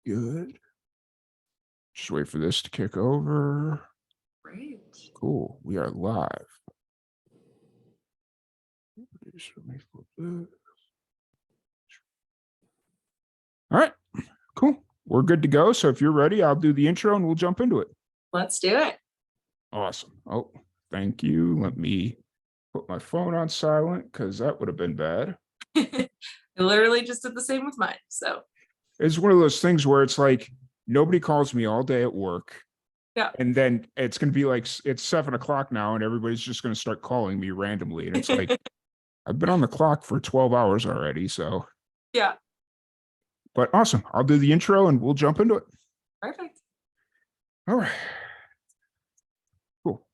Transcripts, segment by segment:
Good. Just wait for this to kick over. Great. Cool. We are live. Let me flip this. All right. Cool. We're good to go. So if you're ready, I'll do the intro and we'll jump into it. Let's do it. Awesome. Oh, thank you. Let me put my phone on silent because that would have been bad. I literally just did the same with mine. So it's one of those things where it's like nobody calls me all day at work. Yeah. And then it's going to be like it's 7 o'clock now and everybody's just going to start calling me randomly. And it's like, I've been on the clock for 12 hours already. So yeah. But awesome. I'll do the intro and we'll jump into it. Perfect. All right. Cool.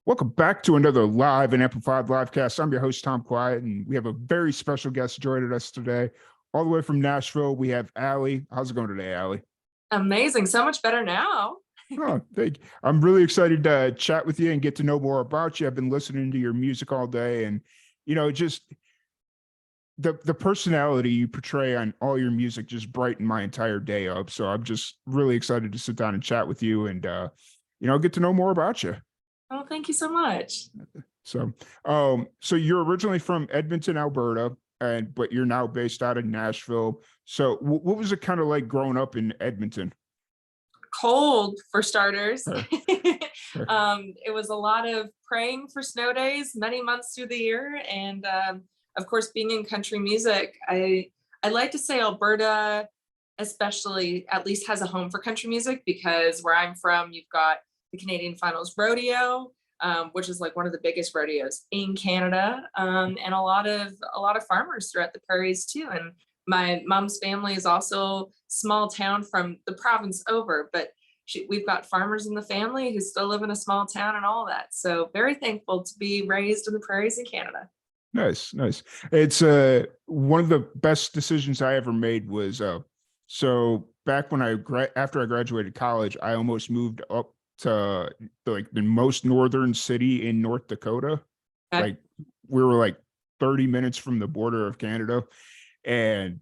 Welcome back to another live and amplified livecast. I'm your host, Tom Quiet, and we have a very special guest joining us today. All the way from Nashville, we have Alee. How's it going today, Alee? Amazing. So much better now. Oh, thank you. I'm really excited to chat with you and get to know more about you. I've been listening to your music all day, and just the personality you portray on all your music just brightened my entire day up. So I'm just really excited to sit down and chat with you and get to know more about you. Oh, thank you so much. So you're originally from Edmonton, Alberta, but you're now based out of Nashville. So what was it kind of like growing up in Edmonton? Cold, for starters. Sure. It was a lot of praying for snow days many months through the year. And of course, being in country music, I like to say Alberta especially at least has a home for country music, because where I'm from, you've got the Canadian Finals Rodeo, which is like one of the biggest rodeos in Canada, and a lot of farmers throughout the prairies too. And my mom's family is also small town from the province over, but we've got farmers in the family who still live in a small town and all that. So very thankful to be raised in the prairies in Canada. Nice. It's one of the best decisions I ever made was so back when after I graduated college, I almost moved up to like the most northern city in North Dakota. Okay. Like we were like 30 minutes from the border of Canada. And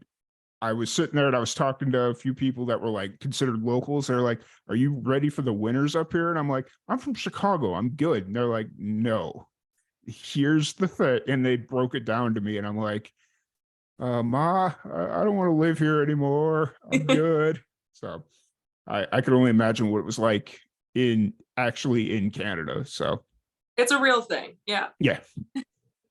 I was sitting there and I was talking to a few people that were like considered locals. They're like, "Are you ready for the winters up here?" And I'm like, "I'm from Chicago. I'm good." And they're like, "No, here's the thing." And they broke it down to me. And I'm like, Ma, I don't want to live here anymore. I'm good. So I could only imagine what it was like actually in Canada. So it's a real thing. Yeah.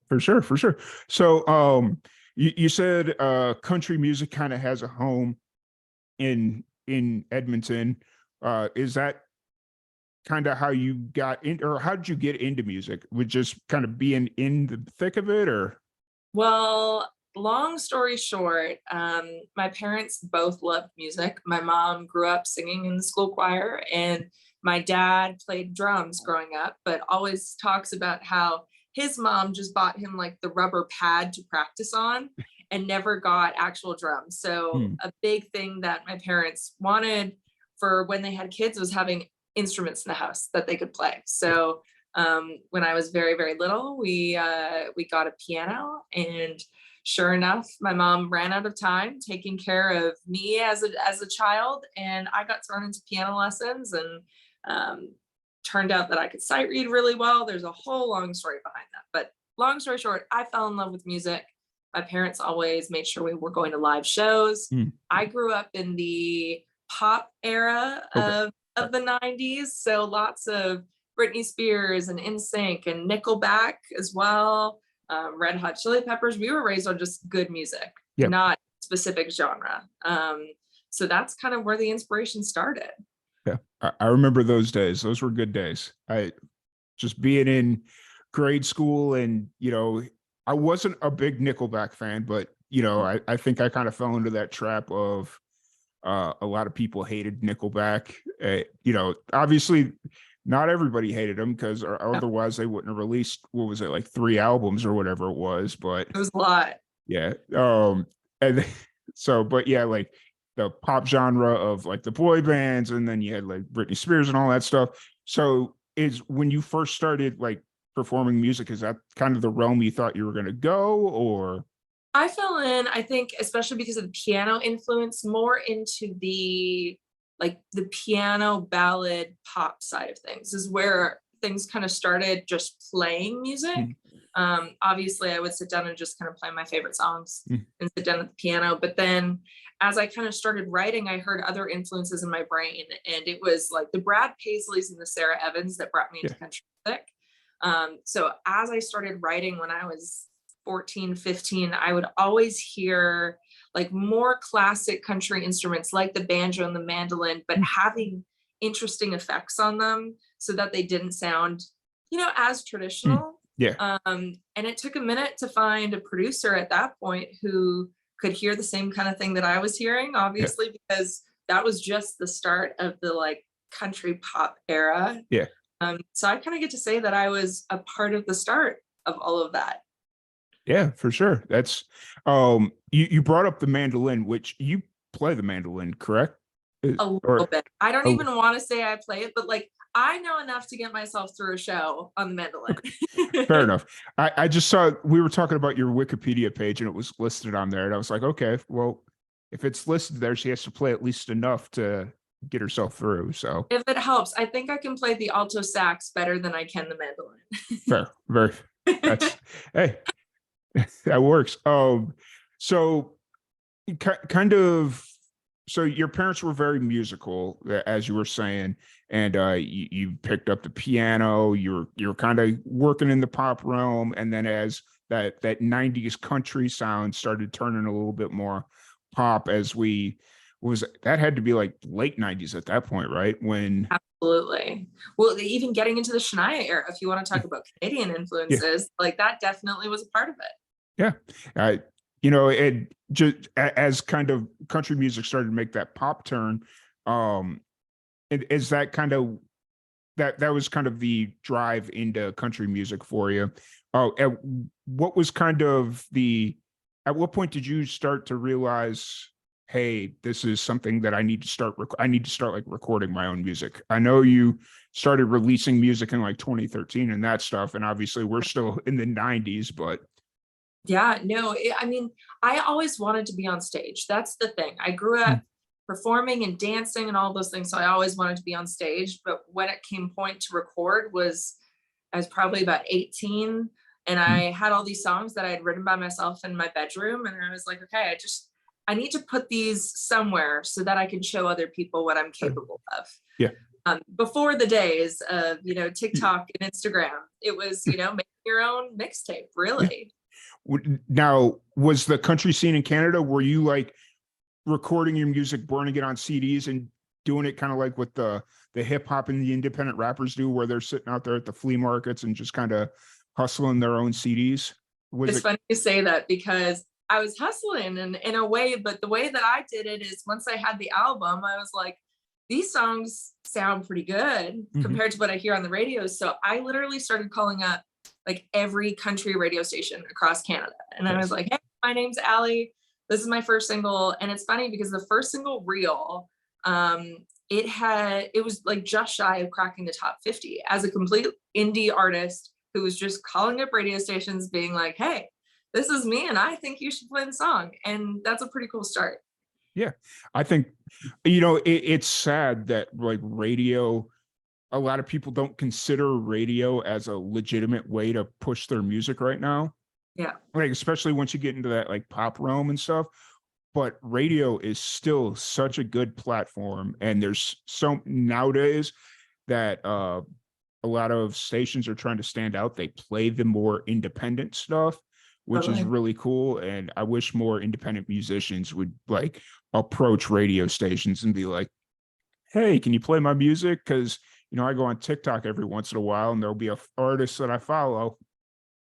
For sure. So you said country music kind of has a home in Edmonton. Is that kind of how you got in, or how did you get into music? With just kind of being in the thick of it, or? Well, long story short, my parents both loved music. My mom grew up singing in the school choir, and my dad played drums growing up, but always talks about how his mom just bought him like the rubber pad to practice on and never got actual drums. So a big thing that my parents wanted for when they had kids was having instruments in the house that they could play. So when I was very, very little, we got a piano, and sure enough, my mom ran out of time taking care of me as a child, and I got thrown into piano lessons, and turned out that I could sight read really well. There's a whole long story behind that, but long story short, I fell in love with music. My parents always made sure we were going to live shows. I grew up in the pop era of the 90s, so lots of Britney Spears and NSYNC and Nickelback as well, Red Hot Chili Peppers. We were raised on just good music, not specific genre. So that's kind of where the inspiration started. Yeah, I remember those days. Those were good days. I just being in grade school, and I wasn't a big Nickelback fan, but I think I kind of fell into that trap of a lot of people hated Nickelback. Obviously not everybody hated them, because otherwise they wouldn't have released, what was it, like 3 albums or whatever it was. But it was a lot. Yeah. And so, but yeah, like the pop genre of like the boy bands, and then you had like Britney Spears and all that stuff. So is when you first started like performing music, is that kind of the realm you thought you were going to go, or? I fell in, I think, especially because of the piano influence, more into the like the piano ballad pop side of things is where things kind of started just playing music. Mm, Obviously, I would sit down and just kind of play my favorite songs mm, and sit down at the piano. But then as I kind of started writing, I heard other influences in my brain. And it was like the Brad Paisleys and the Sarah Evans that brought me yeah. into country music. So as I started writing when I was 14, 15, I would always hear like more classic country instruments like the banjo and the mandolin, but Mm, having interesting effects on them so that they didn't sound, as mm, traditional. yeah. And it took a minute to find a producer at that point who could hear the same kind of thing that I was hearing, Yeah. obviously, because that was just the start of the like country pop era. Yeah. So I kind of get to say that I was a part of the start of all of that. Yeah, for sure. That's you brought up the mandolin, which you play the mandolin, correct? A little Or bit. I don't a even want to say I play it, but like I know enough to get myself through a show on the mandolin. okay, fair enough. I just saw we were talking about your Wikipedia page and it was listed on there, and I was like, okay, well, if it's listed there, she has to play at least enough to get herself through. So If it helps, I think I can play the alto sax better than I can the mandolin. fair, very that's hey, that works. So kind of so your parents were very musical, as you were saying, and you picked up the piano, you're kind of working in the pop realm, and then as that 90s country sound started turning a little bit more pop, as we was that had to be like late 90s at that point, right? When Absolutely. Well, even getting into the Shania era, if you want to yeah, talk about Canadian yeah, influences, like that definitely was a part of it. yeah. It just as kind of country music started to make that pop turn, um is that kind of that was kind of the drive into country music for you. Oh, what was kind of the at what point did you start to realize, hey, this is something that I need to start like recording my own music? I know you started releasing music in like 2013 and that stuff, and obviously we're still in the 90s, but Yeah, no, I mean, I always wanted to be on stage. That's the thing. I grew mm, up performing and dancing and all those things, so I always wanted to be on stage. But when it came point to record was I was probably about 18 and mm, I had all these songs that I had written by myself in my bedroom and I was like, okay, I need to put these somewhere so that I can show other people what I'm capable of. yeah. Before the days of, y- TikTok and Instagram, it was, making your own mixtape, yeah. really. Now, was the country scene in Canada, were you like recording your music, burning it on CDs, and doing it kind of like what the hip hop and the independent rappers do, where they're sitting out there at the flea markets and just kind of hustling their own CDs? Was It's it? funny you say that because I was hustling in a way, but the way that I did it is once I had the album, I was like, these songs sound pretty good Mhm. compared to what I hear on the radio. So I literally started calling up like every country radio station across Canada. And I was Yes. like, hey, my name's Alee. This is my first single. And it's funny because the first single, Real, it was like just shy of cracking the top 50 as a complete indie artist who was just calling up radio stations being like, hey, this is me and I think you should play the song. And that's a pretty cool start. Yeah, I think it's sad that like radio, a lot of people don't consider radio as a legitimate way to push their music right now. Yeah, Like especially once you get into that like pop realm and stuff. But radio is still such a good platform, and there's so nowadays that a lot of stations are trying to stand out. They play the more independent stuff, which is totally. really cool. And I wish more independent musicians would like approach radio stations and be like, hey, can you play my music? Because I go on TikTok every once in a while and there'll be a artist that I follow,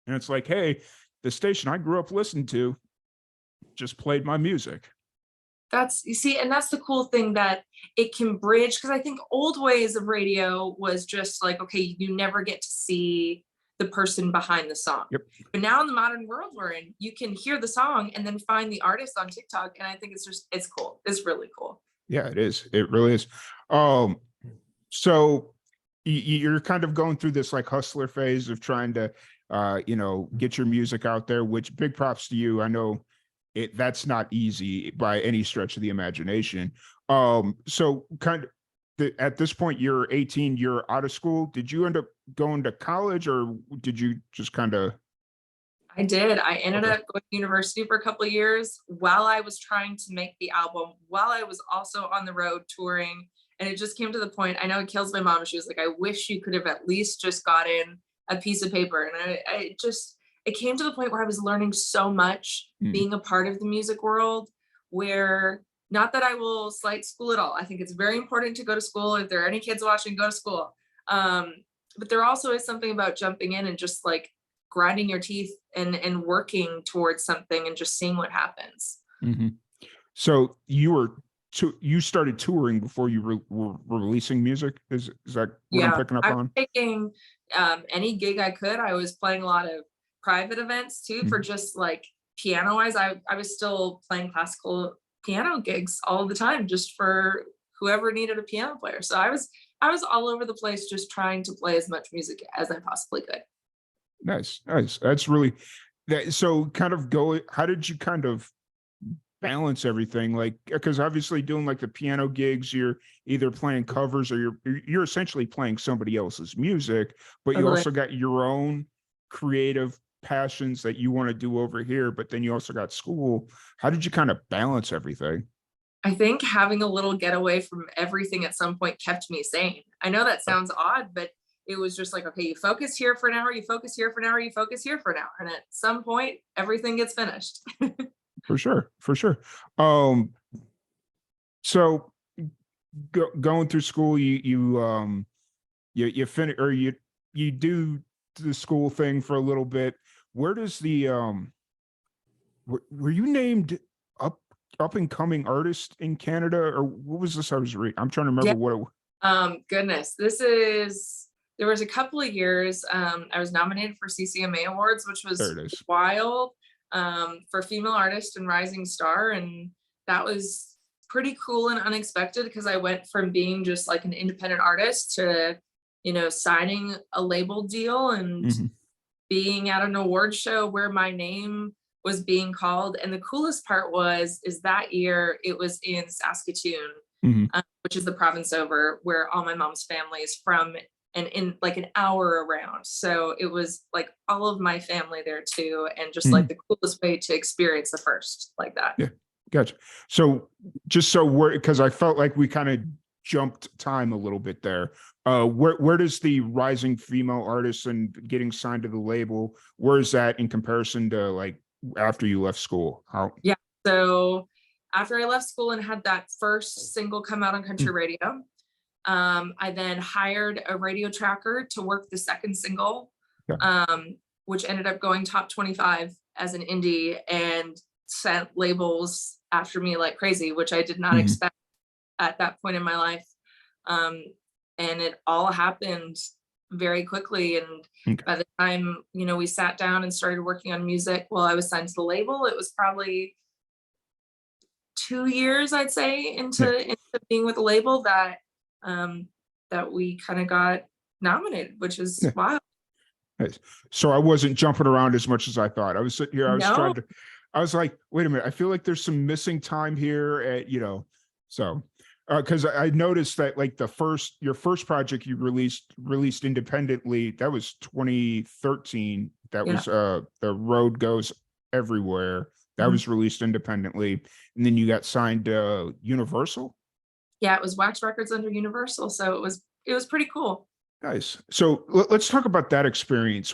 and it's like, hey, the station I grew up listening to just played my music. You see, and that's the cool thing that it can bridge because I think old ways of radio was just like, okay, you never get to see the person behind the song. Yep. But now in the modern world we're in, you can hear the song and then find the artist on TikTok. And I think it's cool. It's really cool. Yeah, it is. It really is. Um, so you're kind of going through this like hustler phase of trying to get your music out there, which big props to you. I know that's not easy by any stretch of the imagination. So kind of at this point, you're 18, you're out of school. Did you end up going to college, or did you just kind of? I did. I ended Okay. up going to university for a couple of years while I was trying to make the album, while I was also on the road touring. And it just came to the point, I know it kills my mom. She was like, I wish you could have at least just gotten a piece of paper. And it came to the point where I was learning so much Mm, being a part of the music world, where not that I will slight school at all. I think it's very important to go to school. If there are any kids watching, go to school. But there also is something about jumping in and just like grinding your teeth and working towards something and just seeing what happens. mhm. So you started touring before you were releasing music. Is that what I'm Yeah, picking up I was on? taking any gig I could. I was playing a lot of private events too for Mhm. just like piano wise. I was still playing classical piano gigs all the time just for whoever needed a piano player. So I was all over the place just trying to play as much music as I possibly could. Nice, nice. That's really that. So kind of go. How did you kind of balance everything? Like, because obviously doing like the piano gigs, you're either playing covers or you're essentially playing somebody else's music, but you Totally. also got your own creative passions that you want to do over here, but then you also got school. How did you kind of balance everything? I think having a little getaway from everything at some point kept me sane. I know that sounds odd, but it was just like, okay, you focus here for an hour, you focus here for an hour, you focus here for an hour. And at some point, everything gets finished. For sure, for sure. Um, so going through school, you finish or you do the school thing for a little bit. Where does the were you named up up and coming artist in Canada, or what was this I was reading? I'm trying to Yeah. remember what it was. Goodness, there was a couple of years, I was nominated for CCMA awards, which There was it is. wild, for female artist and rising star. And that was pretty cool and unexpected because I went from being just like an independent artist to, signing a label deal and Mhm, being at an award show where my name was being called. And the coolest part is that year it was in Saskatoon, mhm, which is the province over where all my mom's family is from, and in like an hour around. So it was like all of my family there too, and just like mhm. the coolest way to experience the first like that. Yeah, gotcha. So just so we're because I felt like we kind of jumped time a little bit there. Where does the rising female artist and getting signed to the label, where is that in comparison to like after you left school? How? Yeah. So after I left school and had that first single come out on country Mm, radio, I then hired a radio tracker to work the second single, yeah. um, which ended up going top 25 as an indie and sent labels after me like crazy, which I did not Mhm, expect at that point in my life. Um, and it all happened very quickly. And okay. by the time, we sat down and started working on music while I was signed to the label, it was probably 2 years, I'd say, Yeah. into being with the label um, that we kind of got nominated, which is Yeah. wild. Nice. So I wasn't jumping around as much as I thought. I was sitting here, I was No, trying to, I was like, wait a minute, I feel like there's some missing time here at, so because I noticed that like your first project you released independently, that was 2013. That yeah, was The Road Goes Everywhere. That mhm. was released independently. And then you got signed to Universal. Yeah, it was Wax Records under Universal, so it was pretty cool. Nice. So let's talk about that experience.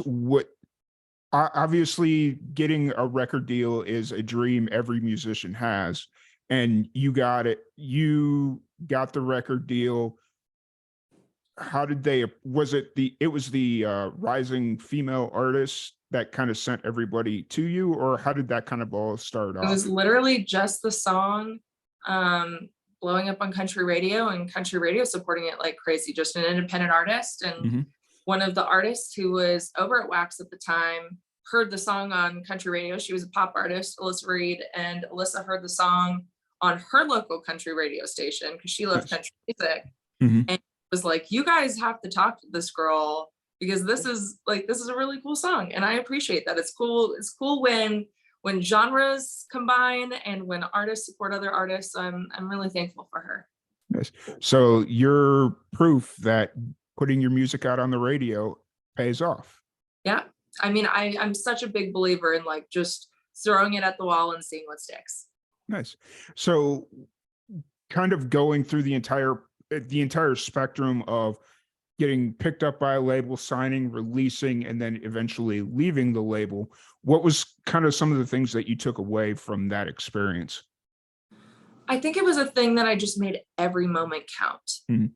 Obviously getting a record deal is a dream every musician has, and you got the record deal. How did they was it the rising female artist that kind of sent everybody to you, or how did that kind of all start It was off? literally just the song um, blowing up on country radio and country radio supporting it like crazy, just an independent artist. And Hmm. one of the artists who was over at Wax at the time heard the song on country radio. She was a pop artist, Alyssa Reed, and Alyssa heard the song on her local country radio station because she loved Nice. country music, Hmm. and was like, you guys have to talk to this girl because this is a really cool song. And I appreciate that. It's cool when when genres combine and when artists support other artists. So I'm really thankful for her. Yes. So you're proof that putting your music out on the radio pays off. Yeah. I mean, I'm such a big believer in like just throwing it at the wall and seeing what sticks. Nice. So kind of going through the entire spectrum of getting picked up by a label, signing, releasing, and then eventually leaving the label, what was kind of some of the things that you took away from that experience? I think it was a thing that I just made every moment count. Mhm.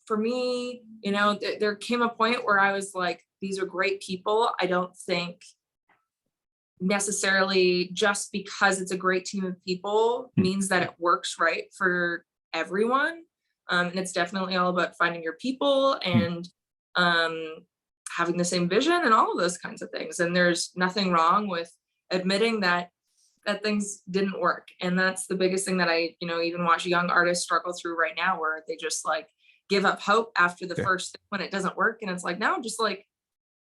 For me, you know, there came a point where I was like, these are great people. I don't think necessarily just because it's a great team of people means that it works right for everyone. And it's definitely all about finding your people and having the same vision and all of those kinds of things. And there's nothing wrong with admitting that things didn't work. And that's the biggest thing that I, you know, even watch young artists struggle through right now, where they just like give up hope after the Yeah. first thing when it doesn't work. And it's like, no, just like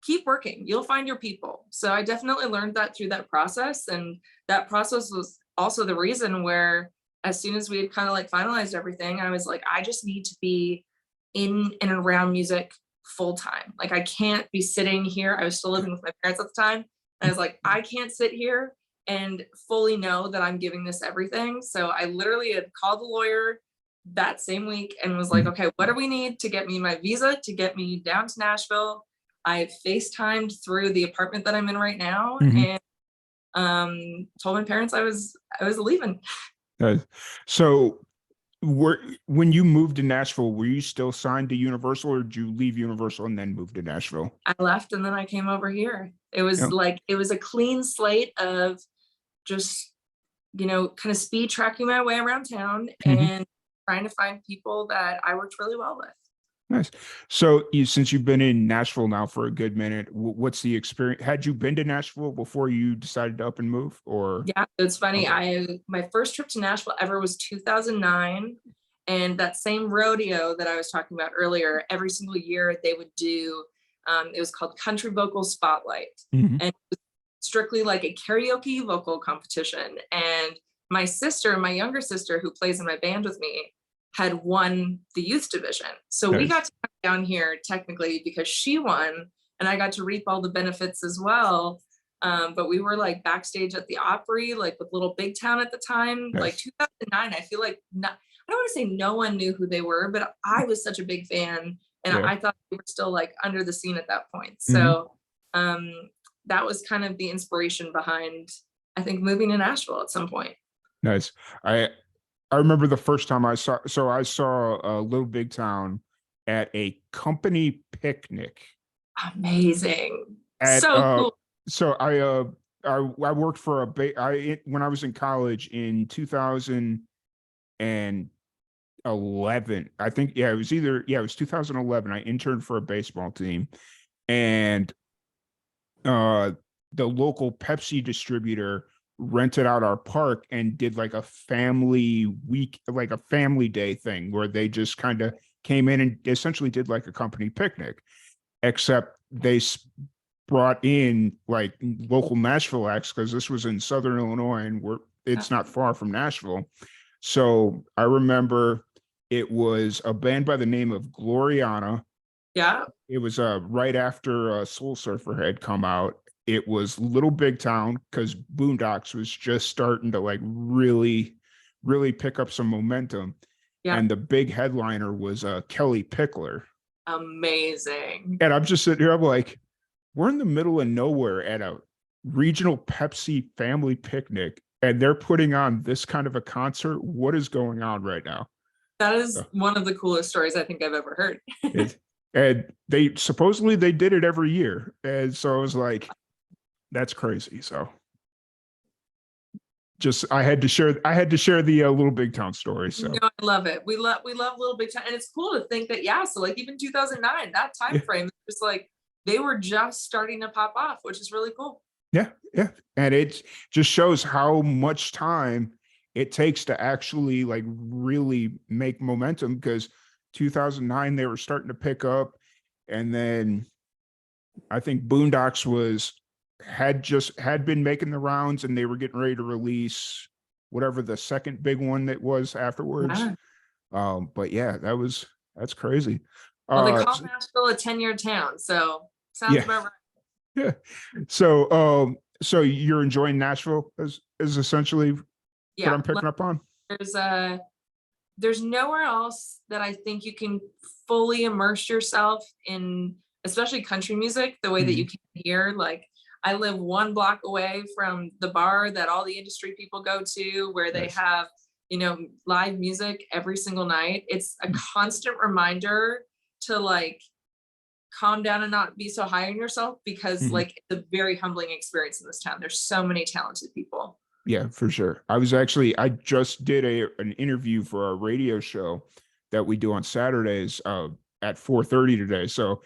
keep working, you'll find your people. So I definitely learned that through that process. And that process was also the reason where as soon as we had kind of like finalized everything, I was like, I just need to be in and around music full time. Like I can't be sitting here. I was still living with my parents at the time. And I was like, I can't sit here and fully know that I'm giving this everything. So I literally had called the lawyer that same week and was like, okay, what do we need to get me my visa, to get me down to Nashville? I FaceTimed through the apartment that I'm in right now Mhm. and told my parents I was leaving. So when you moved to Nashville, were you still signed to Universal, or did you leave Universal and then move to Nashville? I left and then I came over here. It was Yeah. like, it was a clean slate of just, you know, kind of speed tracking my way around town Mhm. and trying to find people that I worked really well with. Nice. So since you've been in Nashville now for a good minute, what's the experience? Had you been to Nashville before you decided to up and move, or? Yeah, it's funny. Okay. My first trip to Nashville ever was 2009. And that same rodeo that I was talking about earlier, every single year they would do, it was called Country Vocal Spotlight. Mhm. And it was strictly like a karaoke vocal competition. And my sister, my younger sister, who plays in my band with me, had won the youth division. So we got Nice. to come down here technically because she won, and I got to reap all the benefits as well. But we were like backstage at the Opry, like with Little Big Town at the time, like Nice. 2009. I feel like not, I don't want to say no one knew who they were, but I was such a big fan, and Yeah. I thought they were still like under the scene at that point. Mhm. So um, that was kind of the inspiration behind, I think, moving to Nashville at some point. Nice. I I remember the first time I saw Little Big Town at a company picnic Amazing. at So cool. so I worked for when I was in college in 2011. I think, yeah, it was 2011. I interned for a baseball team, and uh the local Pepsi distributor rented out our park and did like a family week, like a family day thing where they just kind of came in and essentially did like a company picnic, except brought in like local Nashville acts because this was in Southern Illinois and it's not far from Nashville. So I remember it was a band by the name of Gloriana. Yeah. It was right after Soul Surfer had come out. It was Little Big Town because Boondocks was just starting to like really pick up some momentum. Yeah. And the big headliner was Kelly Pickler. Amazing. And I'm just sitting here, I'm like, we're in the middle of nowhere at a regional Pepsi family picnic, and they're putting on this kind of a concert. What is going on right now? That is So one of the coolest stories I think I've ever heard. and they supposedly they did it every year. And so I was like, that's crazy. So just I had to share the Little Big Town story. So No, I love it. We love Little Big Town, and it's cool to think that, yeah. So like even 2009, that time yeah, frame, just like they were just starting to pop off, which is really cool. yeah. And it just shows how much time it takes to actually like really make momentum, because 2009 they were starting to pick up, and then I think Boondocks was had been making the rounds, and they were getting ready to release whatever the second big one that was afterwards. Yeah. But yeah, that's crazy. Well, they Uh, call Nashville a 10-year town, so sounds yeah, about right. yeah. So you're enjoying Nashville is essentially what Yeah, I'm like picking up on. there's there's nowhere else that I think you can fully immerse yourself in, especially country music, the way that you Mhm. can here. Like I live 1 block away from the bar that all the industry people go to, where they Nice. have, live music every single night. It's a constant reminder to like calm down and not be so high on yourself, because Mhm. like it's a very humbling experience in this town. There's so many talented people. Yeah, for sure. I just did an interview for a radio show that we do on Saturdays at 4:30 today. So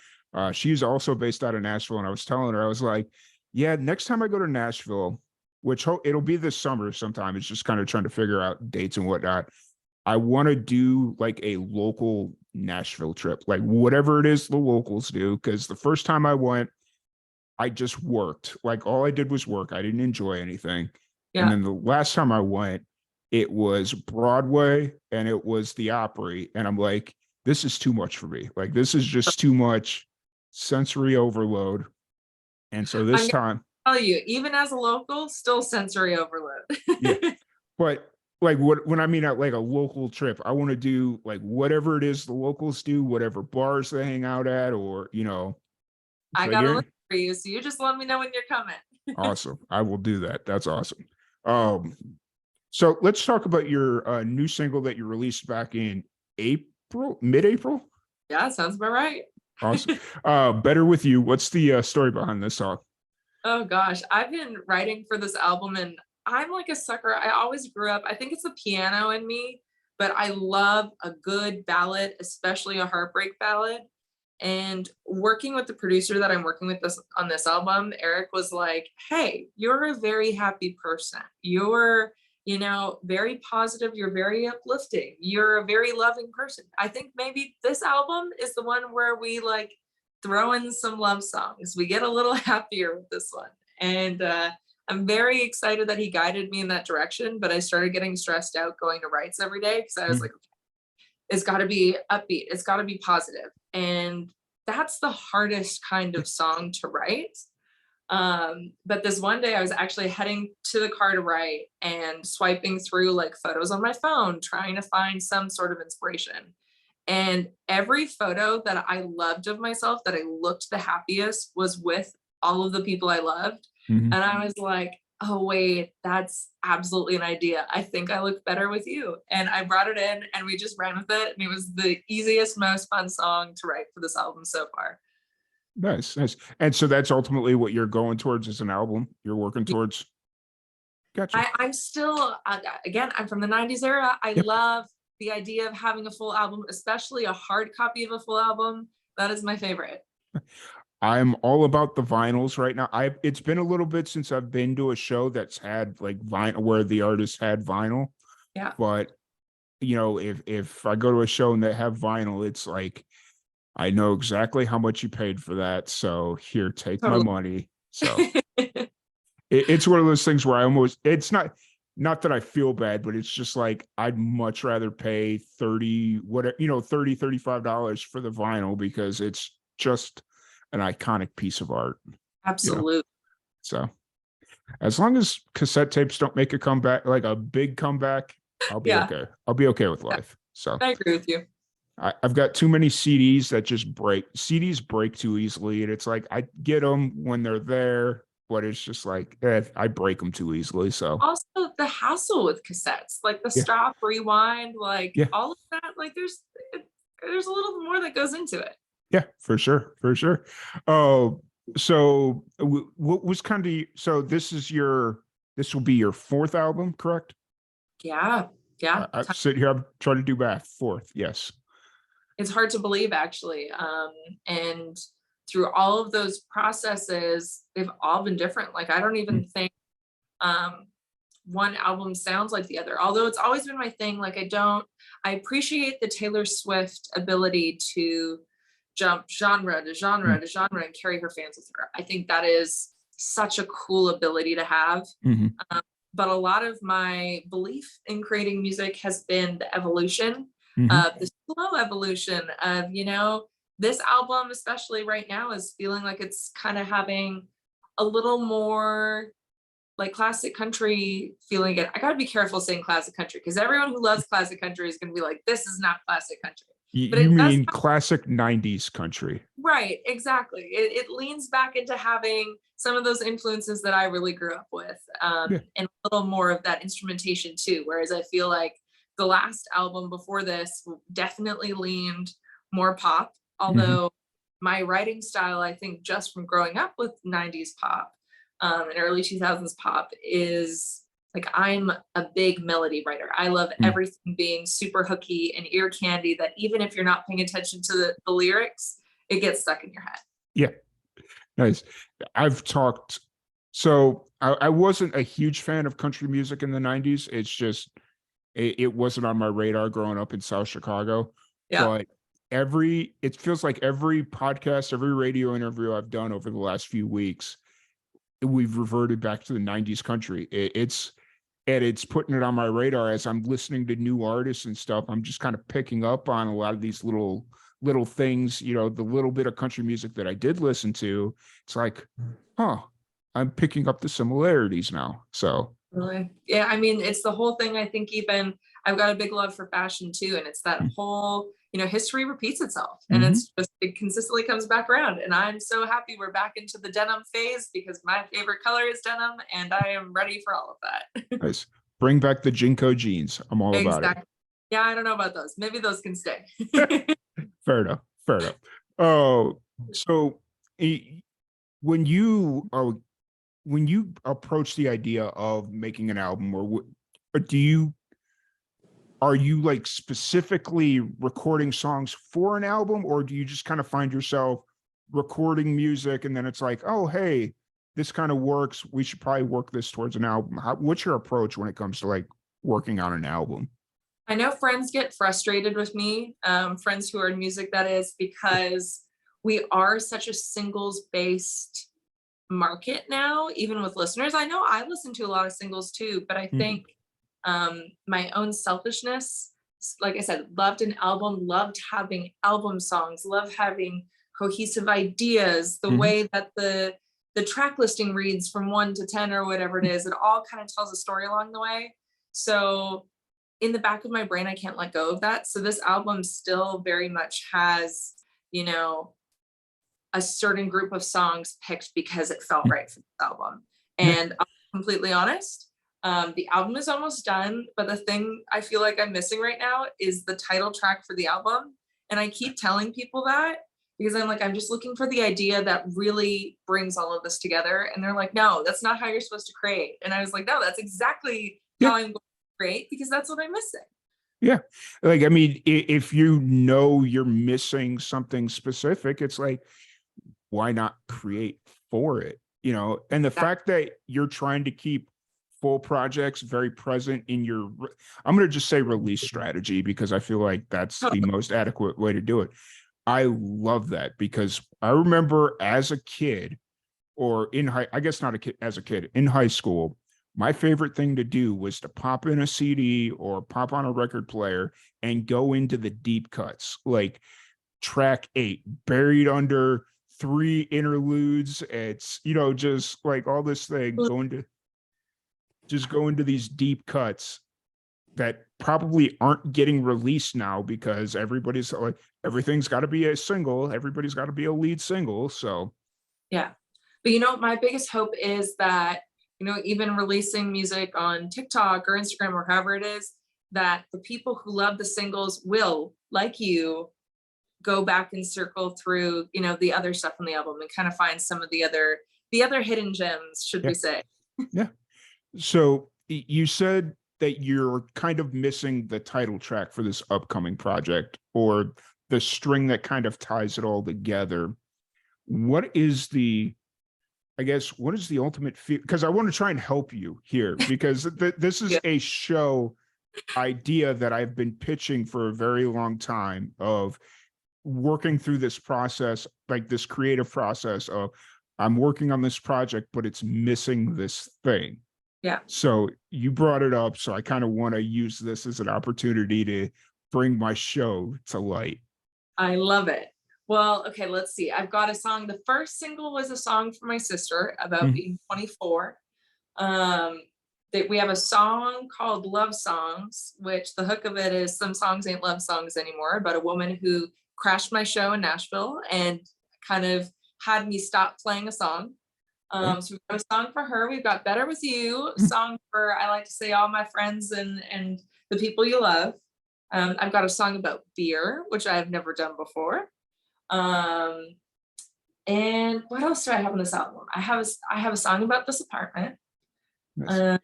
she's also based out of Nashville, and I was telling her, I was like, yeah, next time I go to Nashville, which it'll be this summer sometime. It's just kind of trying to figure out dates and whatnot. I want to do like a local Nashville trip, like whatever it is the locals do. Because the first time I went, I just worked. Like all I did was work. I didn't enjoy anything. And Yeah. then the last time I went, it was Broadway and it was the Opry. And I'm like, this is too much for me. Like this is just too much sensory overload. And so I'm this gonna time, tell you, even as a local, still sensory overload. yeah. But like when I mean at like a local trip, I want to do like whatever it is the locals do, whatever bars they hang out at, or I should I got a get list for you, so you just let me know when you're coming. awesome. I will do that. That's awesome. Um, so let's talk about your new single that you released back in April, mid-April. Yeah, sounds about right. Awesome. Better with you. What's the story behind this song? Oh gosh, I've been writing for this album and I'm like a sucker. I always grew up, I think it's the piano in me, but I love a good ballad, especially a heartbreak ballad. And working with the producer that I'm working with this on this album, Eric was like, "Hey, you're a very happy person. You're, very positive. You're very uplifting. You're a very loving person. I think maybe this album is the one where we like throw in some love songs. We get a little happier with this one." And I'm very excited that he guided me in that direction. But I started getting stressed out going to writes every day because I was like, Mhm. it's got to be upbeat. It's got to be positive. And that's the hardest kind of song to write. But this one day I was actually heading to the car to write and swiping through like photos on my phone, trying to find some sort of inspiration. And every photo that I loved of myself, that I looked the happiest, was with all of the people I loved. Mhm. And I was like, oh, wait, that's absolutely an idea. I think I look better with you. And I brought it in and we just ran with it. And it was the easiest, most fun song to write for this album so far. Nice, nice. And so that's ultimately what you're going towards as an album. You're working towards. Gotcha. I'm still, again, I'm from the 90s era. I Yep. love the idea of having a full album, especially a hard copy of a full album. That is my favorite. I'm all about the vinyls right now. It's been a little bit since I've been to a show that's had like vinyl where the artist had vinyl, Yeah. but if I go to a show and they have vinyl, it's like I know exactly how much you paid for that. So here, take my Totally. money. So it's one of those things where it's not that I feel bad, but it's just like I'd much rather pay 30, whatever, $35 for the vinyl because it's just an iconic piece of art, you know. Absolutely. So as long as cassette tapes don't make a comeback, like a big comeback, I'll be Yeah, okay. I'll be okay with yeah, life. So I agree with you. I've got too many CDs that just break. CDs break too easily, and it's like I get them when they're there, but it's just like I break them too easily. So Also, the hassle with cassettes, like the yeah, stop, rewind, like yeah, all of that, like there's a little more that goes into it. yeah, for sure, for sure. Oh, so what was kind of so this will be your fourth album, correct? Yeah, yeah. I sit here, I'm trying to do math. Fourth, yes. It's hard to believe actually. And through all of those processes, they've all been different. Like I don't Mm, even think um one album sounds like the other. Although it's always been my thing. Like I appreciate the Taylor Swift ability to jump genre to genre mm, to genre and carry her fans with her. I think that is such a cool ability to have. Mhm. But a lot of my belief in creating music has been the evolution, Mhm. the slow evolution of, this album, especially right now, is feeling like it's kind of having a little more like classic country feeling again. I gotta be careful saying classic country because everyone who loves classic country is gonna be like, this is not classic country. But You it does. mean classic 90s country? Right, exactly. It leans back into having some of those influences that I really grew up with, Yeah. and a little more of that instrumentation too. Whereas I feel like the last album before this definitely leaned more pop, Mhm. although my writing style, I think just from growing up with 90s pop, and early 2000s pop is like I'm a big melody writer. I love Mm. everything being super hooky and ear candy that even if you're not paying attention to the lyrics, it gets stuck in your head. Yeah. Nice. I've talked. So I wasn't a huge fan of country music in the 90s. It's just, it wasn't on my radar growing up in South Chicago. Yeah. But it feels like every podcast, every radio interview I've done over the last few weeks, we've reverted back to the 90s country. It's putting it on my radar as I'm listening to new artists and stuff. I'm just kind of picking up on a lot of these little things, the little bit of country music that I did listen to. It's like, huh, I'm picking up the similarities now. So Really? Yeah, I mean, it's the whole thing. I think even I've got a big love for fashion too, and it's that whole, history repeats itself, and mhm. it consistently comes back around. And I'm so happy we're back into the denim phase because my favorite color is denim, and I am ready for all of that. Nice. Bring back the Jinko jeans. I'm all about it. Exactly. Yeah, I don't know about those. Maybe those can stay. Fair enough. Fair enough. Oh, so eh, when you are when you approach the idea of making an album, or are you like specifically recording songs for an album, or do you just kind of find yourself recording music and then it's like, oh, hey, this kind of works. We should probably work this towards an album. What's your approach when it comes to like working on an album? I know friends get frustrated with me, friends who are in music, that is, because we are such a singles based market now, even with listeners. I know I listen to a lot of singles too, but I Mhm. think my own selfishness, like I said, loved an album, loved having album songs, love having cohesive ideas, the Mhm. way that the track listing reads from 1 to 10 or whatever it is, it all kind of tells a story along the way. So in the back of my brain, I can't let go of that. So this album still very much has, you know, a certain group of songs picked because it felt right for this album. Yeah. And I'm completely honest, the album is almost done, but the thing I feel like I'm missing right now is the title track for the album. And I keep telling people that because I'm like, I'm just looking for the idea that really brings all of this together. And they're like, no, that's not how you're supposed to create. And I was like, no, that's exactly Yeah. how I'm going to create because that's what I'm missing. Yeah. Like, I mean, if you know you're missing something specific, it's like, why not create for it? And the fact that you're trying to keep full projects very present in your, I'm going to just say release strategy, because I feel like that's the most adequate way to do it. I love that because I remember as a kid, or I guess not a kid, as a kid in high school, my favorite thing to do was to pop in a CD or pop on a record player and go into the deep cuts, like track 8, buried under 3 interludes. It's, just like all this thing go into these deep cuts that probably aren't getting released now because everybody's like, everything's got to be a single, everybody's got to be a lead single. So Yeah. But my biggest hope is that, even releasing music on TikTok or Instagram or however it is, that the people who love the singles will, like you, go back and circle through, the other stuff on the album and kind of find some of the other hidden gems, should yeah. we say. Yeah. So you said that you're kind of missing the title track for this upcoming project, or the string that kind of ties it all together. What is the ultimate feel? Because I want to try and help you here, because this is Yeah. a show idea that I've been pitching for a very long time, of working through this process, like this creative process of I'm working on this project, but it's missing this thing. Yeah. So you brought it up. So I kind of want to use this as an opportunity to bring my show to light. I love it. Well, okay, let's see. I've got a song. The first single was a song for my sister about being 24. That we have a song called Love Songs, which the hook of it is some songs ain't love songs anymore, about a woman who crashed my show in Nashville and kind of had me stop playing a song. So we've got a song for her. We've got Better With You, song for, I like to say, all my friends and the people you love. I've got a song about beer, which I've never done before. And what else do I have on this album? I have a song about this apartment. Nice.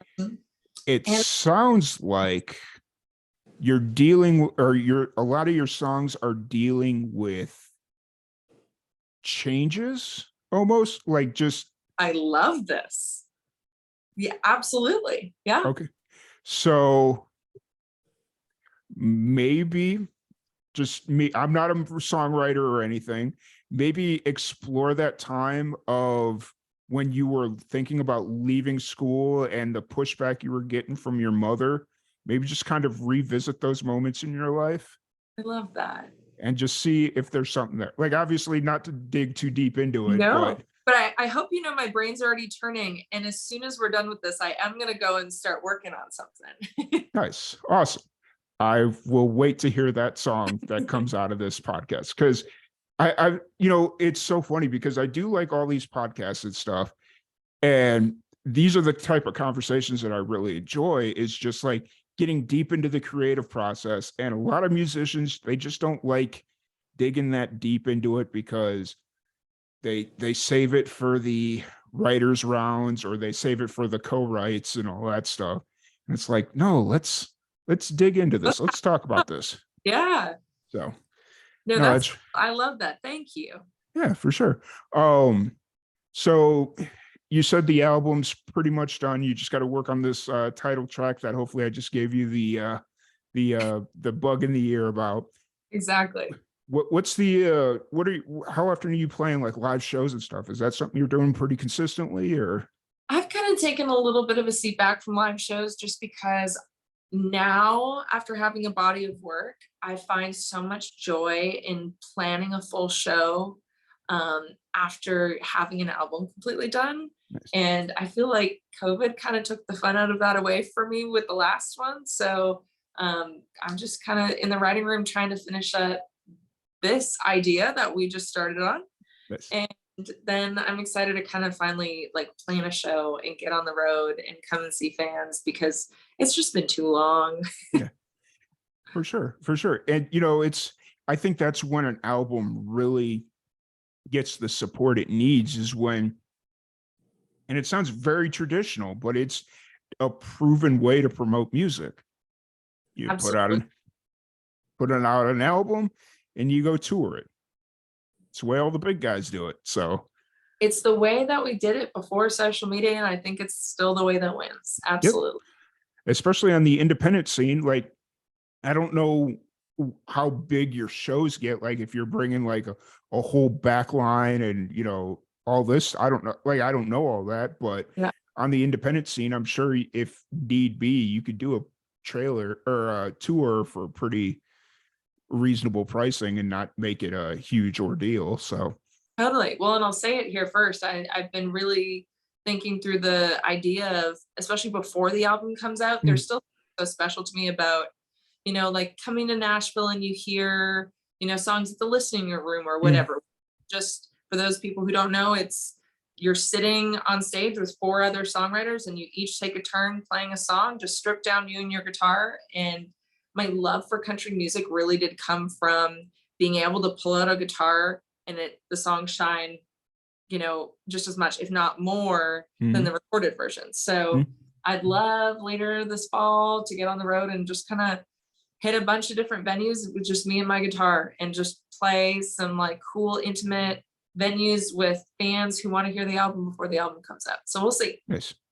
It and sounds like you're dealing, or a lot of your songs are dealing with changes, almost like just. I love this. Yeah, absolutely. Yeah. Okay. So maybe just me, I'm not a songwriter or anything. Maybe explore that time of when you were thinking about leaving school and the pushback you were getting from your mother. Maybe just kind of revisit those moments in your life I love that. and just see if there's something there. Like, obviously not to dig too deep into it, No, but I hope you know my brain's already turning. And as soon as we're done with this, I am going to go and start working on something. nice. Awesome. I will wait to hear that song that comes out of this podcast, because it's so funny because I do like all these podcasts and stuff. And these are the type of conversations that I really enjoy, is just like getting deep into the creative process. And a lot of musicians, they just don't like digging that deep into it because they save it for the writers rounds, or they save it for the co-writes and all that stuff. And it's like, no, let's dig into this. Let's talk about this. Yeah. So No, I love that. Thank you. Yeah, for sure. So you said the album's pretty much done. You just got to work on this title track that hopefully I just gave you the bug in the ear about. Exactly. What's how often are you playing like live shows and stuff? Is that something you're doing pretty consistently, or? I've kind of taken a little bit of a seat back from live shows just because now, after having a body of work, I find so much joy in planning a full show after having an album completely done. Nice. And I feel like COVID kind of took the fun out of that away for me with the last one. So I'm just kind of in the writing room trying to finish up this idea that we just started on. Nice. And then I'm excited to kind of finally like plan a show and get on the road and come and see fans, because it's just been too long. Yeah, for sure. And I think that's when an album really gets the support it needs, is when, and it sounds very traditional, but it's a proven way to promote music. You Absolutely. put out an album and you go tour it. It's the way all the big guys do it. So it's the way that we did it before social media, and I think it's still the way that wins. Absolutely. Yep. Especially on the independent scene. Like, I don't know how big your shows get, like if you're bringing like a whole back line and all this. I don't know all that, but yeah. On the independent scene, I'm sure if need be, you could do a trailer or a tour for pretty reasonable pricing and not make it a huge ordeal. So totally. Well, and I'll say it here first. I've been really thinking through the idea of, especially before the album comes out, there's still so special to me about, like coming to Nashville and you hear, songs at the listening room or whatever. Just for those people who don't know, you're sitting on stage with 4 other songwriters and you each take a turn playing a song, just stripped down, you and your guitar. And my love for country music really did come from being able to pull out a guitar and the songs shine, just as much, if not more, than the recorded version. So I'd love later this fall to get on the road and just kind of hit a bunch of different venues with just me and my guitar and just play some like cool, intimate venues with fans who want to hear the album before the album comes out. So we'll see.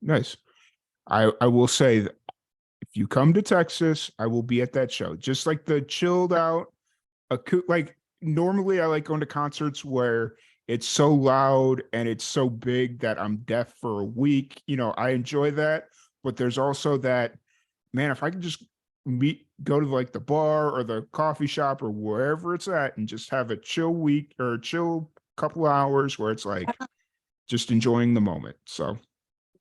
Nice. I will say that if you come to Texas, I will be at that show. Just like the chilled out, like normally I like going to concerts where it's so loud and it's so big that I'm deaf for a week. I enjoy that, but there's also that, man, if I can just go to like the bar or the coffee shop or wherever it's at and just have a chill week or a chill couple of hours where it's like just enjoying the moment. So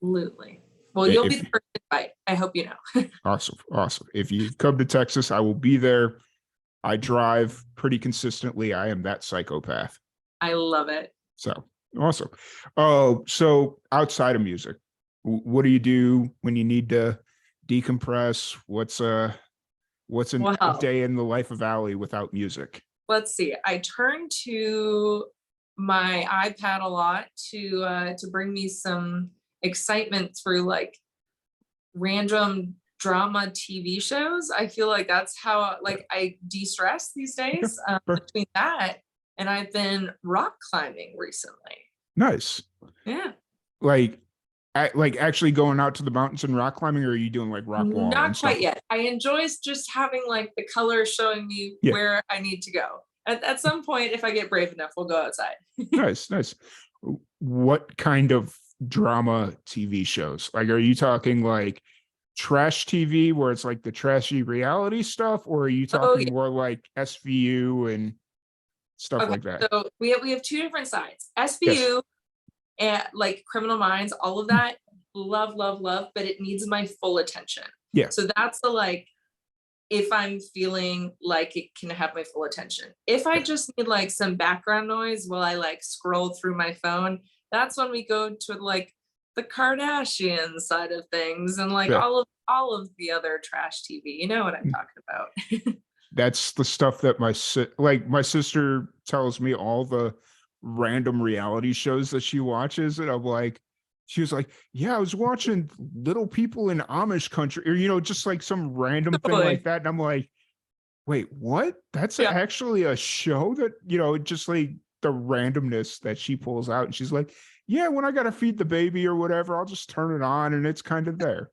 Absolutely. Well, you'll be if the first to invite. I hope you know. awesome. If you come to Texas, I will be there. I drive pretty consistently. I am that psychopath. I love it. So awesome. Oh, so outside of music, what do you do when you need to decompress? What's a Well, day in the life of Alee without music? let's see. I turn to my iPad a lot to bring me some excitement through like random drama TV shows. I feel like that's how like I de-stress these days, between that and I've been rock climbing recently. Nice. Yeah. Like, like actually going out to the mountains and rock climbing, or are you doing like rock wall and Not stuff? quite yet. I enjoy just having like the color showing me Yeah. where I need to go. At some point, if I get brave enough, we'll go outside. Nice. What kind of drama TV shows? Like, are you talking like trash TV where it's like the trashy reality stuff, or are you Oh, talking yeah. more like SVU and stuff Okay, like that? so we have two different sides. Yes. SVU and like Criminal Minds, all of that, love, but it needs my full attention. Yeah. So that's the like, if I'm feeling like it can have my full attention. If I just need like some background noise while I like scroll through my phone, that's when we go to like the Kardashian side of things and like Yeah. all of the other trash TV. You know what I'm talking about. That's the stuff that my sister tells me all the random reality shows that she watches, and I'm like, she was like, yeah, I was watching Little People in Amish Country, or just like some random thing Totally. like that, and I'm like, wait, what? That's Yeah. actually a show that just like the randomness that she pulls out, and she's like, yeah, when I gotta feed the baby or whatever, I'll just turn it on and it's kind of there.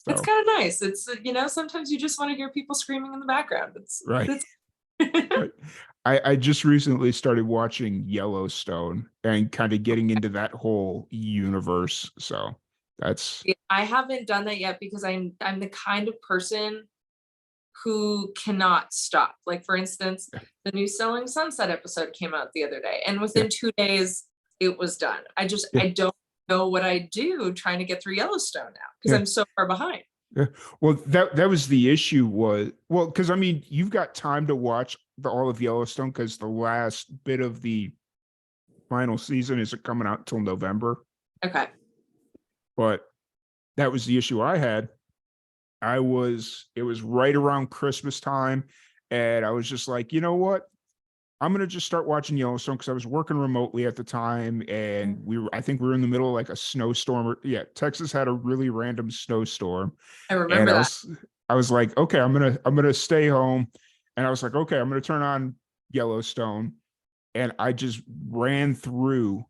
It's So kind of nice. It's sometimes you just want to hear people screaming in the background. right. It's Right. I just recently started watching Yellowstone and kind of getting into that whole universe. So that's I haven't done that yet because I'm the kind of person who cannot stop. Like for instance, the new Selling Sunset episode came out the other day, and within 2 days it was done. I don't know what I do trying to get through Yellowstone now because I'm so far behind. yeah. Well, that was the issue because I mean, you've got time to watch all of Yellowstone because the last bit of the final season isn't coming out until November. Okay. But that was the issue I had. It was right around Christmas time, and I was just like, you know what? I'm gonna just start watching Yellowstone because I was working remotely at the time, and I think we were in the middle of like a snowstorm. Texas had a really random snowstorm, I and remember that. I was like, okay, I'm gonna stay home, and I was like, okay, I'm gonna turn on Yellowstone, and I just ran through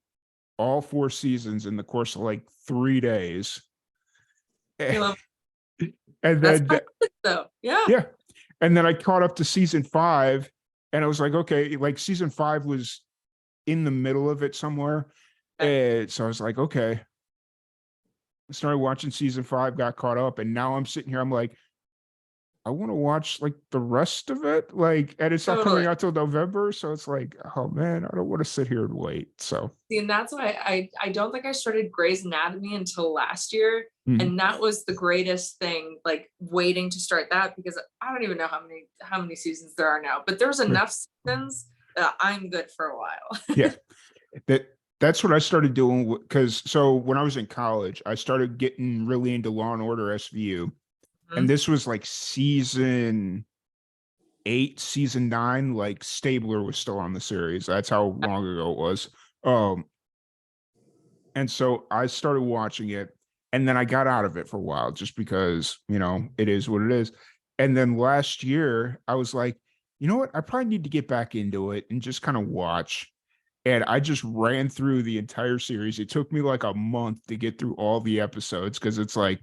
all 4 seasons in the course of like 3 days, You love and that's then perfect though. Yeah. yeah, and then I caught up to season 5, and I was like, okay, like season 5 was in the middle of it somewhere. Okay. And so I was like, okay. I started watching season 5, got caught up, and now I'm sitting here, I'm like, I want to watch like the rest of it. Like, and it's not Totally. coming out till November. So it's like, oh man, I don't want to sit here and wait. So See, and that's why I don't think I started Grey's Anatomy until last year. And that was the greatest thing, like waiting to start that, because I don't even know how many seasons there are now, but there's enough seasons that I'm good for a while. yeah. That's what I started doing because so when I was in college, I started getting really into Law and Order SVU. And this was like season 8, season 9, like Stabler was still on the series. That's how long ago it was. And so I started watching it, and then I got out of it for a while just because, it is what it is. And then last year I was like, you know what? I probably need to get back into it and just kind of watch. And I just ran through the entire series. It took me like a month to get through all the episodes because it's like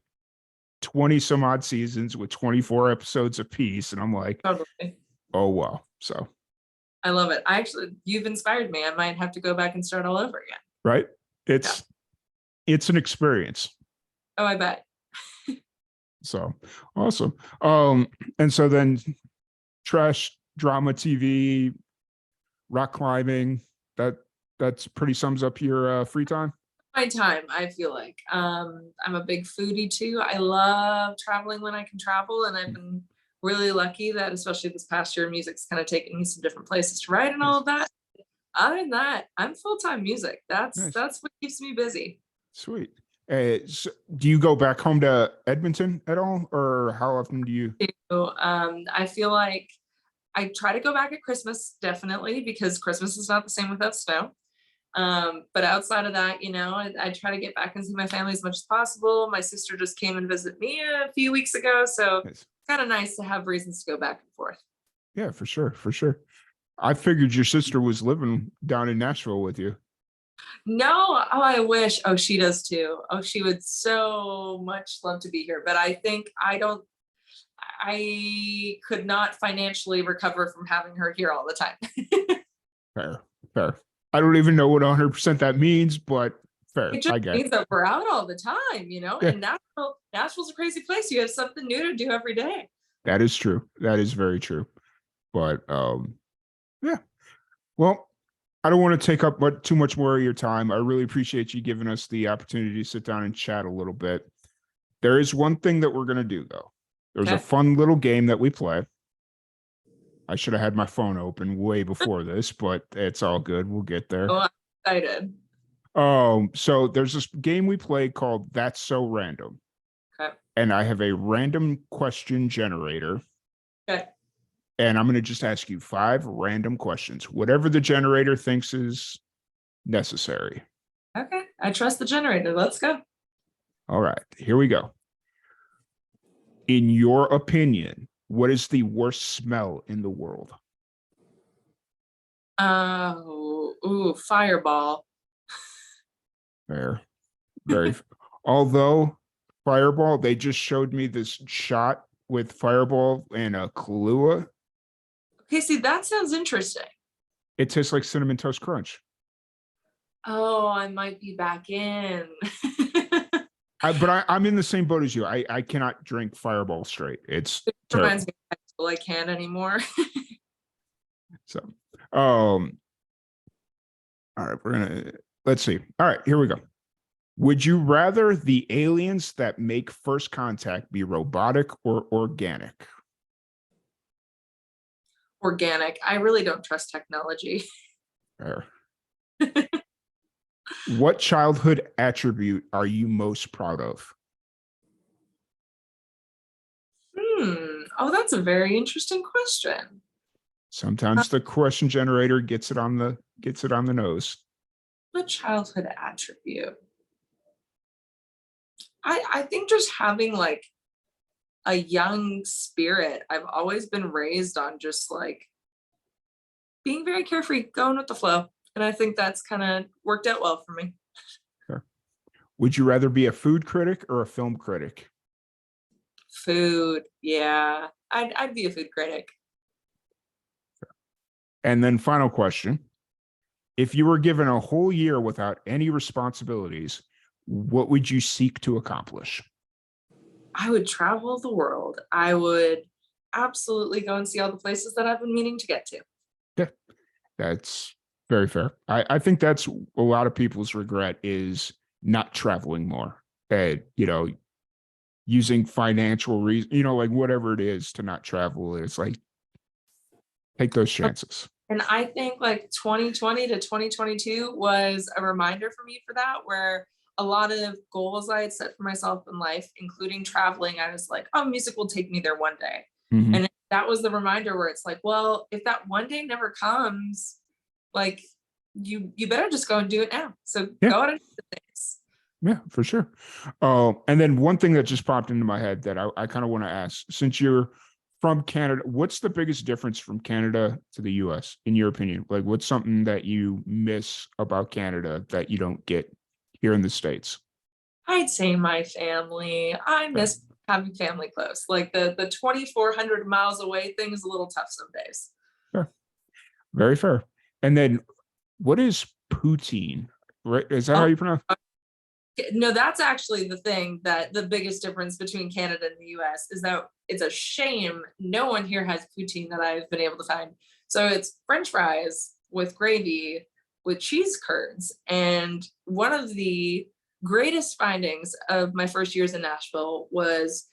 20 some odd seasons with 24 episodes apiece. And I'm like, Totally. oh, wow. So I love it. You've inspired me. I might have to go back and start all over again. right? Yeah. It's an experience. Oh, I bet. So awesome. And so then trash, drama, TV, rock climbing, that's pretty sums up your free time. My time, I feel like. I'm a big foodie too. I love traveling when I can travel, and I've been really lucky that, especially this past year, music's kind of taken me some different places to write and all of that. Other than that, I'm full-time music. Nice. That's what keeps me busy. Sweet. So do you go back home to Edmonton at all, or how often do you? So, I feel like I try to go back at Christmas, definitely, because Christmas is not the same without snow. But outside of that, I try to get back and see my family as much as possible. My sister just came and visited me a few weeks ago, so Nice. it's kind of nice to have reasons to go back and forth. Yeah, for sure, for sure. I figured your sister was living down in Nashville with you. No, oh, I wish. Oh, she does too. Oh, she would so much love to be here, but I think I could not financially recover from having her here all the time. Fair, fair. I don't even know what 100% that means, but fair. It just I get means that we're out all the time, Yeah. and Nashville's a crazy place. You have something new to do every day. That is true. That is very true. But yeah. Well, I don't want to take up too much more of your time. I really appreciate you giving us the opportunity to sit down and chat a little bit. There is one thing that we're going to do, though. There's a Okay. fun little game that we play. I should have had my phone open way before this, but it's all good. We'll get there. Oh, I'm excited. So there's this game we play called That's So Random. Okay. And I have a random question generator. Okay. And I'm going to just ask you 5 random questions, whatever the generator thinks is necessary. Okay. I trust the generator. Let's go. All right, here we go. In your opinion, what is the worst smell in the world? Fireball. Fair. Very. Although Fireball, they just showed me this shot with Fireball and a Kahlua. Okay, see, that sounds interesting. It tastes like Cinnamon Toast Crunch. Oh, I might be back in. But I'm in the same boat as you. I cannot drink Fireball straight. It's It terrible. reminds me of high school. I can't anymore. So, all right, let's see. All right, here we go. Would you rather the aliens that make first contact be robotic or organic? Organic. I really don't trust technology. Fair. What childhood attribute are you most proud of? Oh, that's a very interesting question. Sometimes the question generator gets it on the nose. What childhood attribute? I think just having like a young spirit. I've always been raised on just like being very carefree, going with the flow. And I think that's kind of worked out well for me. Sure. Would you rather be a food critic or a film critic? Food. Yeah. I'd be a food critic. And then final question. If you were given a whole year without any responsibilities, what would you seek to accomplish? I would travel the world. I would absolutely go and see all the places that I've been meaning to get to. Yeah, that's very fair. I think that's a lot of people's regret is not traveling more. And, using financial reasons, like whatever it is to not travel, it's like, take those chances. And I think like 2020 to 2022 was a reminder for me for that, where a lot of goals I had set for myself in life, including traveling, I was like, oh, music will take me there one day. Mhm. And that was the reminder where it's like, well, if that one day never comes, like you better just go and do it now. So Yeah. go out and do the things. Yeah, for sure. And then one thing that just popped into my head that I kind of want to ask, since you're from Canada, what's the biggest difference from Canada to the US, in your opinion? Like, what's something that you miss about Canada that you don't get here in the States? I'd say my family. I miss having family close. Like the 2,400 miles away thing is a little tough some days. Sure. Very fair. And then what is poutine? Right? Is that how Oh, you pronounce? no, that's actually the thing, that the biggest difference between Canada and the US is that it's a shame no one here has poutine that I've been able to find. So it's French fries with gravy with cheese curds. And one of the greatest findings of my first years in Nashville was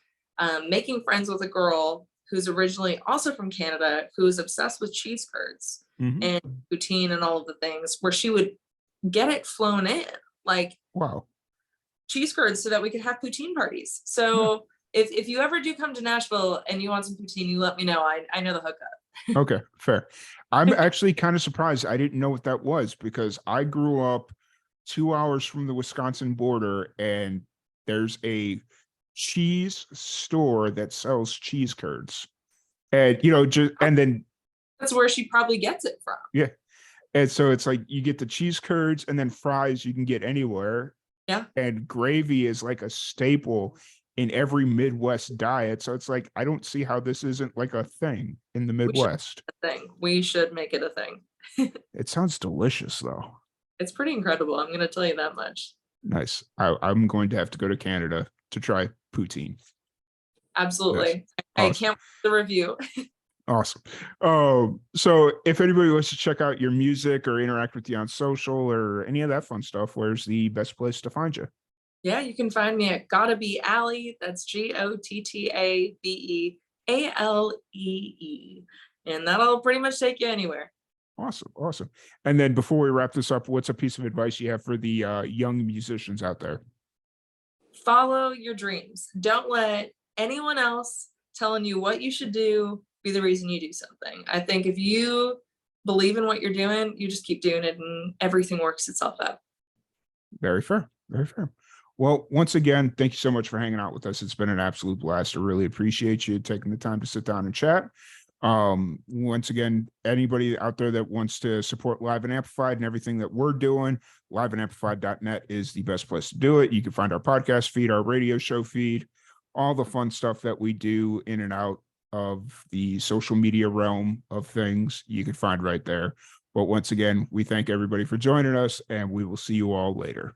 making friends with a girl who's originally also from Canada, who is obsessed with cheese curds Mhm. and poutine and all of the things, where she would get it flown in. Like, Wow. cheese curds so that we could have poutine parties. Yeah. So if you ever do come to Nashville and you want some poutine, you let me know. I know the hookup. Okay, fair. I'm actually kind of surprised I didn't know what that was because I grew up 2 hours from the Wisconsin border and there's a cheese store that sells cheese curds. And just and then That's where she probably gets it from. yeah. And so it's like you get the cheese curds and then fries you can get anywhere. Yeah. And gravy is like a staple in every Midwest diet. So it's like I don't see how this isn't like a thing in the We should Midwest. make it a thing. We should make it a thing. It sounds delicious though. It's pretty incredible. I'm gonna tell you that much. Nice. I'm going to have to go to Canada to try poutine. Nice. Absolutely. I Awesome. can't wait for the review. Awesome. So if anybody wants to check out your music or interact with you on social or any of that fun stuff, where's the best place to find you? Yeah, you can find me at Gotta Be Alee. That's GOTTABEALEE. And that'll pretty much take you anywhere. Awesome. Awesome. And then before we wrap this up, what's a piece of advice you have for the young musicians out there? Follow your dreams. Don't let anyone else telling you what you should do be the reason you do something. I think if you believe in what you're doing, you just keep doing it and everything works itself out. Very fair. Very fair. Well, once again, thank you so much for hanging out with us. It's been an absolute blast. I really appreciate you taking the time to sit down and chat. Once again, anybody out there that wants to support Live and Amplified and everything that we're doing, liveandamplified.net is the best place to do it. You can find our podcast feed, our radio show feed, all the fun stuff that we do in and out of the social media realm of things. You can find right there. But once again, we thank everybody for joining us, and we will see you all later.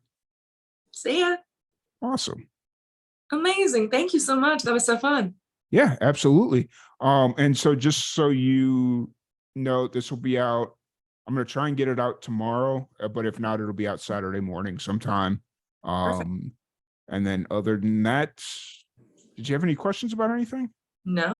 See ya. Awesome. Amazing. Thank you so much. That was so fun. Yeah, absolutely. And so just so you know, this will be out. I'm going to try and get it out tomorrow, but if not, it'll be out Saturday morning sometime. Perfect. And then other than that, did you have any questions about anything? No,